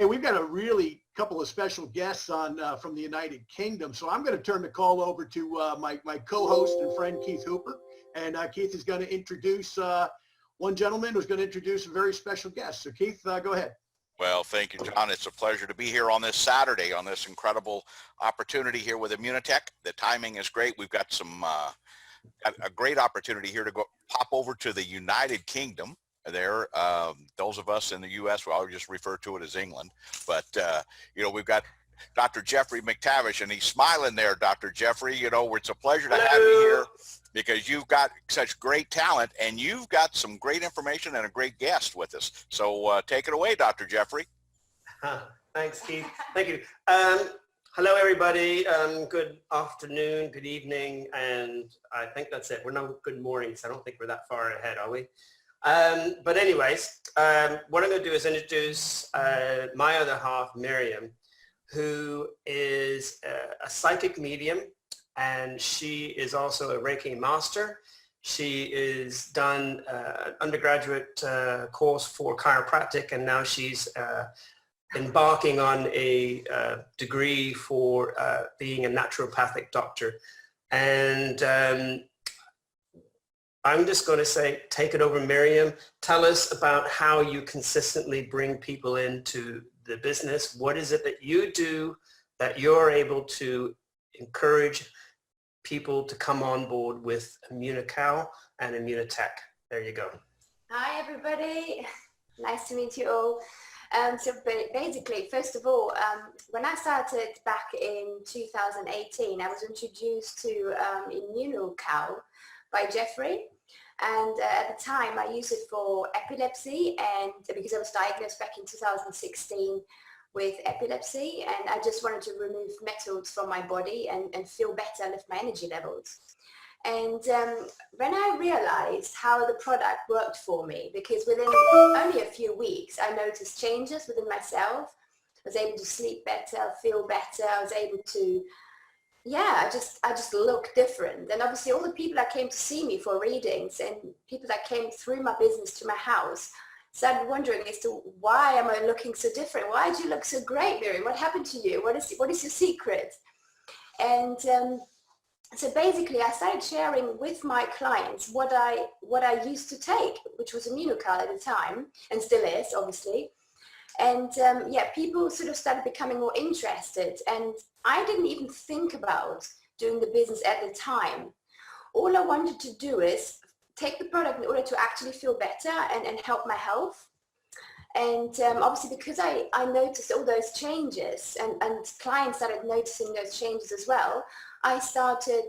Hey, we've got a really couple of special guests on from the United Kingdom. So I'm going to turn the call over to my co-host and friend, Keith Hooper. And Keith is going to introduce one gentleman who's going to introduce a very special guest. So Keith, go ahead. Well, thank you, John. It's a pleasure to be here on this Saturday on this incredible opportunity here with Immunotech. The timing is great. We've got a great opportunity here to go pop over to the United Kingdom. There, those of us in the U.S., well, I'll just refer to it as England, but we've got Dr. Jeffery McTavish, and he's smiling there, Dr. Jeffery. It's a pleasure to have you here because you've got such great talent and you've got some great information and a great guest with us. So take it away, Dr. Jeffery. Thanks, Keith. Thank you. Hello, everybody. Good afternoon, good evening, and I think that's it. We're not good morning, so I don't think we're that far ahead, are we? But anyways, what I'm going to do is introduce my other half, Miriam, who is a psychic medium, and she is also a Reiki master. She is done an undergraduate course for chiropractic, and now she's embarking on a degree for being a naturopathic doctor. And I'm just going to say, take it over, Miriam. Tell us about how you consistently bring people into the business. What is it that you do that you're able to encourage people to come on board with Immunical and Immunotech? There you go. Hi, everybody. Nice to meet you all. So basically, first of all, when I started back in 2018, I was introduced to Immunical by Jeffery. And at the time, I used it for epilepsy, and because I was diagnosed back in 2016 with epilepsy, and I just wanted to remove metals from my body and feel better, lift my energy levels. And when I realized how the product worked for me, because within only a few weeks, I noticed changes within myself. I was able to sleep better, feel better. I was able to, I just look different. And obviously all the people that came to see me for readings and people that came through my business to my house started wondering as to why am I looking so different? Why do you look so great, Miriam? What happened to you? What is your secret? And so basically I started sharing with my clients what I used to take, which was Immunical at the time, and still is, obviously. And people sort of started becoming more interested, and I didn't even think about doing the business at the time. All I wanted to do is take the product in order to actually feel better and help my health. And obviously because I noticed all those changes and clients started noticing those changes as well, I started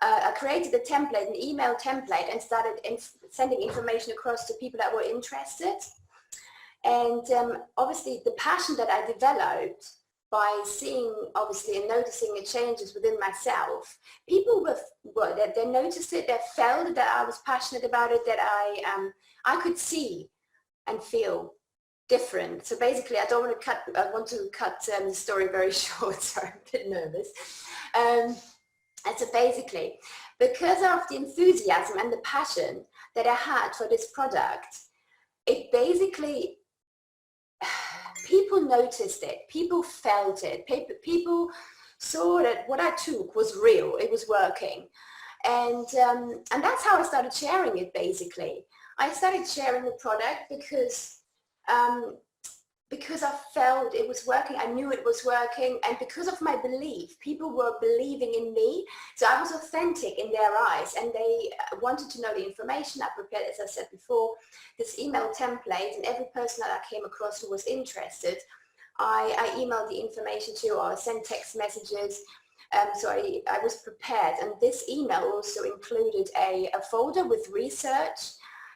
I created a template, an email template, and started sending information across to people that were interested. And obviously the passion that I developed by seeing, obviously, and noticing the changes within myself, people they noticed it, they felt that I was passionate about it, that I could see and feel different. So basically, I want to cut the story very short, so I'm a bit nervous. And so basically, because of the enthusiasm and the passion that I had for this product, it basically, people noticed it, people felt it, people saw that what I took was real, it was working. And that's how I started sharing it, basically. I started sharing the product because I felt it was working, I knew it was working, and because of my belief, people were believing in me, so I was authentic in their eyes, and they wanted to know the information. I prepared, as I said before, this email template, and every person that I came across who was interested, I emailed the information to, or sent text messages, so I was prepared. And this email also included a folder with research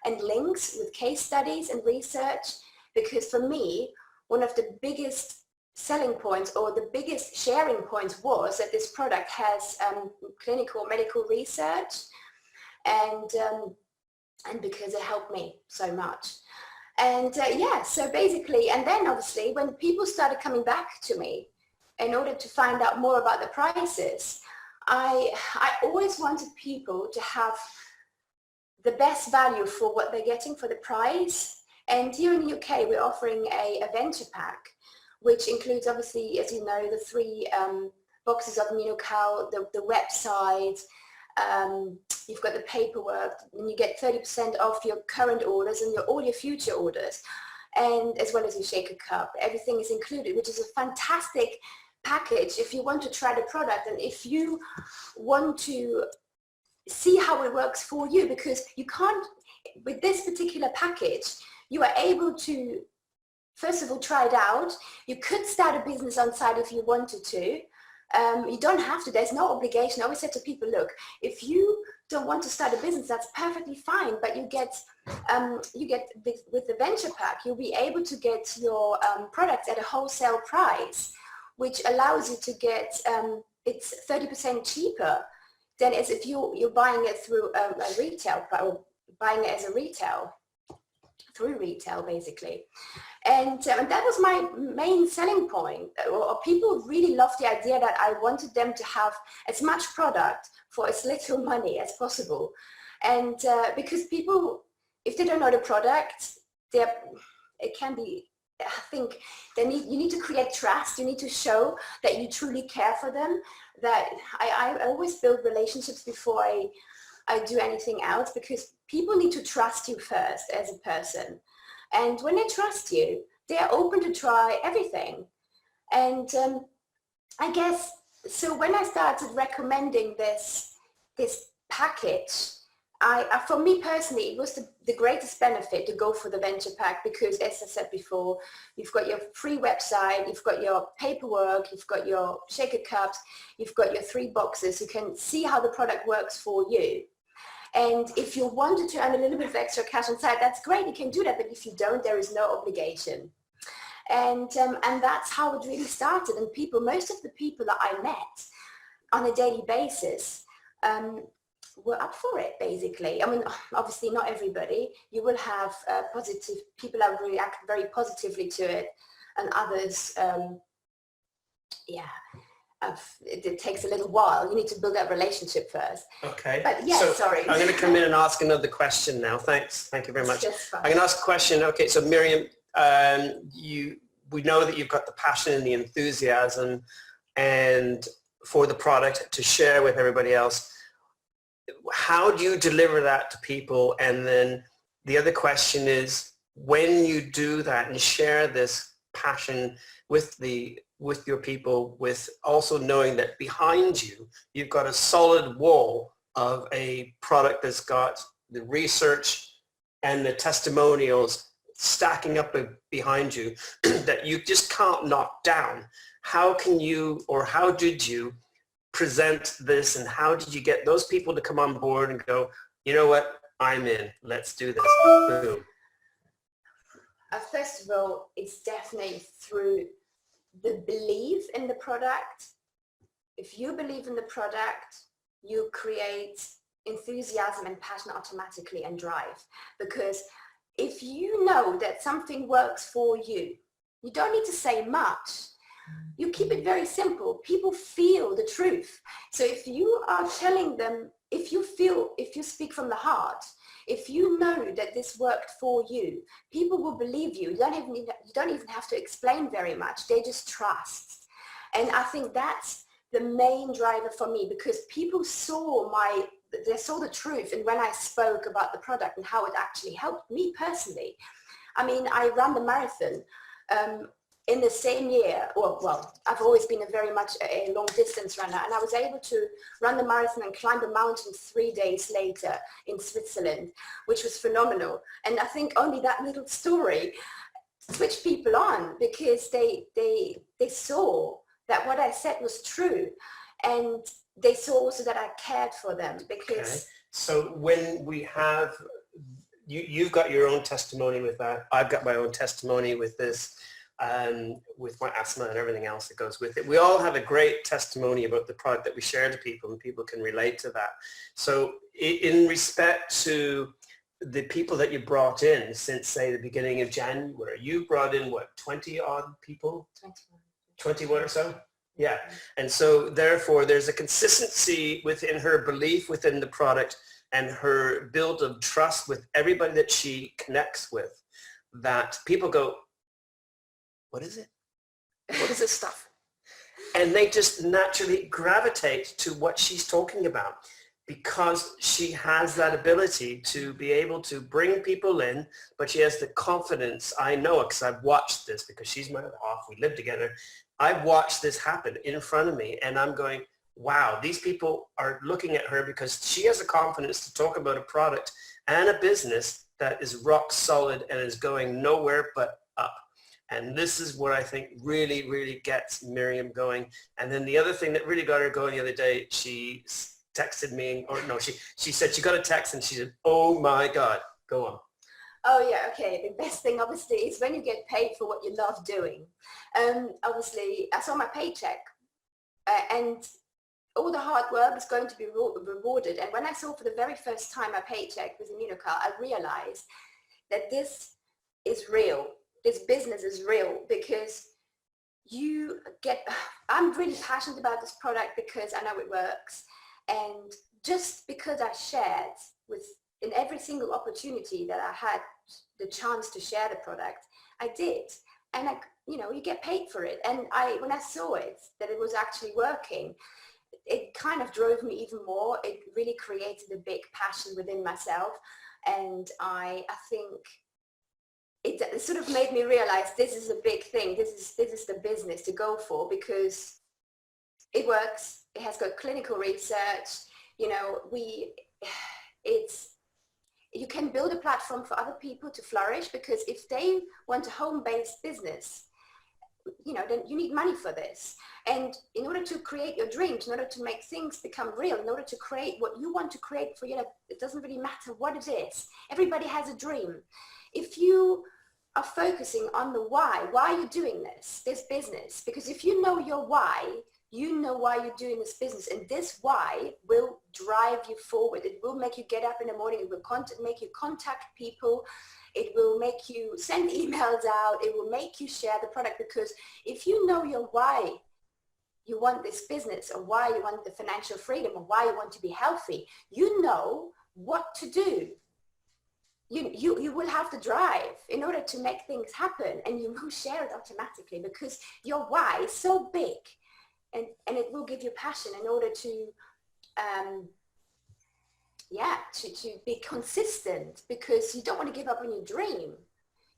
and links with case studies and research, because for me, one of the biggest selling points or the biggest sharing points was that this product has clinical medical research, and because it helped me so much. And so basically, and then obviously when people started coming back to me in order to find out more about the prices, I always wanted people to have the best value for what they're getting for the price. And here in the UK, we're offering a venture pack, which includes, obviously, as you know, the 3 boxes of ImmunoCal, the website, you've got the paperwork, and you get 30% off your current orders and all your future orders, and as well as your shaker cup. Everything is included, which is a fantastic package if you want to try the product and if you want to see how it works for you, because you can't, with this particular package, you are able to, first of all, try it out. You could start a business on site if you wanted to. You don't have to, there's no obligation. I always say to people, look, if you don't want to start a business, that's perfectly fine, but you get with the venture pack, you'll be able to get your products at a wholesale price, which allows you to get, it's 30% cheaper than as if you're buying it through a retail, or buying it as a retail, through retail basically. And that was my main selling point. Or people really loved the idea that I wanted them to have as much product for as little money as possible. And because people, if they don't know the product, it can be, I think you need to create trust. You need to show that you truly care for them. That I always build relationships before I do anything else, because people need to trust you first as a person. And when they trust you, they're open to try everything. And I guess, so when I started recommending this package, for me personally, it was the greatest benefit to go for the venture pack, because as I said before, you've got your free website, you've got your paperwork, you've got your shaker cups, you've got your 3 boxes. You can see how the product works for you. And if you wanted to earn a little bit of extra cash on site, that's great, you can do that. But if you don't, there is no obligation. And that's how it really started. And most of the people that I met on a daily basis were up for it, basically. I mean, obviously not everybody. You will have positive people that react very positively to it, and others, it takes a little while. You need to build that relationship first. Okay. But yeah, so sorry. I'm going to come in and ask another question now. Thanks. Thank you very much. I'm going to ask a question. Okay, so Miriam, we know that you've got the passion and the enthusiasm and for the product to share with everybody else. How do you deliver that to people? And then the other question is, when you do that and share this passion with your people, with also knowing that behind you, you've got a solid wall of a product that's got the research and the testimonials stacking up behind you that you just can't knock down. How can you, or how did you present this, and how did you get those people to come on board and go, you know what, I'm in, let's do this, boom? First of all, it's definitely through the belief in the product. If you believe in the product, you create enthusiasm and passion automatically, and drive. Because if you know that something works for you, you don't need to say much. You keep it very simple. People feel the truth. So if you are telling them, if you speak from the heart, if you know that this worked for you, people will believe you. You don't even have to explain very much. They just trust. And I think that's the main driver for me, because people saw the truth. And when I spoke about the product and how it actually helped me personally, I mean, I ran the marathon in the same year. Well, I've always been very much a long distance runner, and I was able to run the marathon and climb a mountain 3 days later in Switzerland, which was phenomenal. And I think only that little story switched people on, because they saw that what I said was true, and they saw also that I cared for them. Because okay. So when we have, you've got your own testimony with that, I've got my own testimony with this, with my asthma and everything else that goes with it. We all have a great testimony about the product that we share to people, and people can relate to that. So in respect to the people that you brought in since, say, the beginning of January, you brought in, what, 20 odd people? 21 or so? Yeah. And so therefore there's a consistency within her belief within the product and her build of trust with everybody that she connects with. that people go, what is it? What is this stuff? And they just naturally gravitate to what she's talking about because she has that ability to be able to bring people in, but she has the confidence. I know it because I've watched this because she's my half. We live together. I've watched this happen in front of me and I'm going, wow, these people are looking at her because she has the confidence to talk about a product and a business that is rock solid and is going nowhere but up. And this is what I think really, really gets Miriam going. And then the other thing that really got her going the other day, she texted me, or no, she said she got a text and she said, oh my God, go on. Oh yeah, okay. The best thing obviously is when you get paid for what you love doing. Obviously, I saw my paycheck and all the hard work is going to be rewarded. And when I saw for the very first time my paycheck with Immunocal, I realized that this is real. This business is real because I'm really passionate about this product because I know it works. And just because I shared in every single opportunity that I had the chance to share the product, I did. And you get paid for it. And when I saw it, that it was actually working, it kind of drove me even more. It really created a big passion within myself. And I think it sort of made me realize this is a big thing. This is the business to go for because it works. It has got clinical research. You can build a platform for other people to flourish because if they want a home-based business, then you need money for this. And in order to create your dreams, in order to make things become real, in order to create what you want to create for it doesn't really matter what it is. Everybody has a dream. If you are focusing on the why are you doing this business? Because if you know your why, you know why you're doing this business, and this why will drive you forward. It will make you get up in the morning. It will make you contact people. It will make you send emails out. It will make you share the product, because if you know your why you want this business, or why you want the financial freedom, or why you want to be healthy, you know what to do. You will have the drive in order to make things happen, and you will share it automatically because your why is so big, and it will give you passion in order to to be consistent, because you don't want to give up on your dream.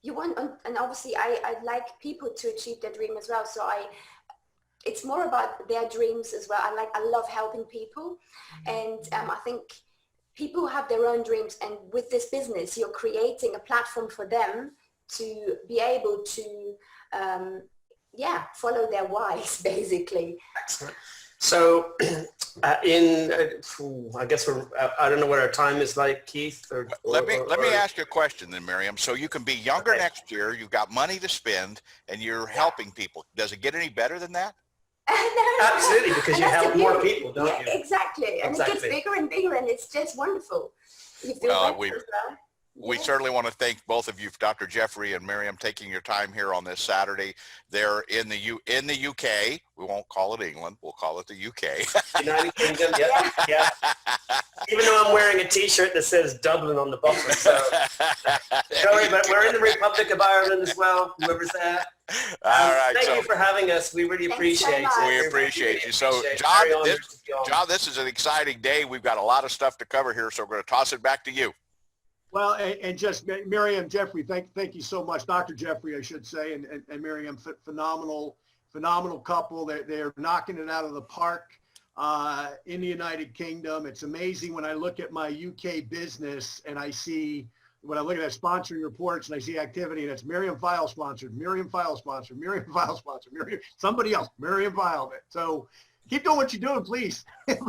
You want, and obviously I'd like people to achieve their dream as well. So it's more about their dreams as well. I love helping people, and I think people have their own dreams, and with this business, you're creating a platform for them to be able to, follow their whys, basically. Excellent. So I guess I don't know what our time is like, Keith. Let me ask you a question then, Miriam. So you can be younger next year, you've got money to spend, and you're helping people. Does it get any better than that? No, absolutely, because you help more people, don't you? Exactly. And it gets bigger and bigger, and it's just wonderful. You feel better as well. We certainly want to thank both of you, Dr. Jeffery and Miriam, taking your time here on this Saturday. They're in the UK. We won't call it England. We'll call it the UK. United Kingdom, yeah. Even though I'm wearing a T-shirt that says Dublin on the bottom. So don't worry, but we're in the Republic of Ireland as well, whoever's there. All right. Thank you for having us. We really appreciate it. We appreciate you. So, John, this is an exciting day. We've got a lot of stuff to cover here, so we're going to toss it back to you. Well, and just Miriam, Jeffrey, thank you so much. Dr. Jeffrey, I should say, and Miriam, phenomenal couple. They're knocking it out of the park in the United Kingdom. It's amazing when I look at my UK business and when I look at that sponsoring reports and I see activity, and it's Miriam Pfeil sponsored, Miriam Pfeil sponsored, Miriam Pfeil sponsored, somebody else, Miriam Pfeil. So keep doing what you're doing, please.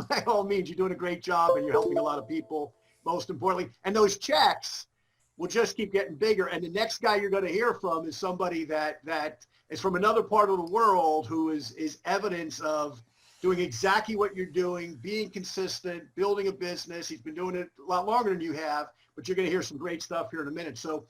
By all means, you're doing a great job and you're helping a lot of people. Most importantly, and those checks will just keep getting bigger. And the next guy you're going to hear from is somebody that is from another part of the world, who is evidence of doing exactly what you're doing, being consistent, building a business. He's been doing it a lot longer than you have, but you're going to hear some great stuff here in a minute. So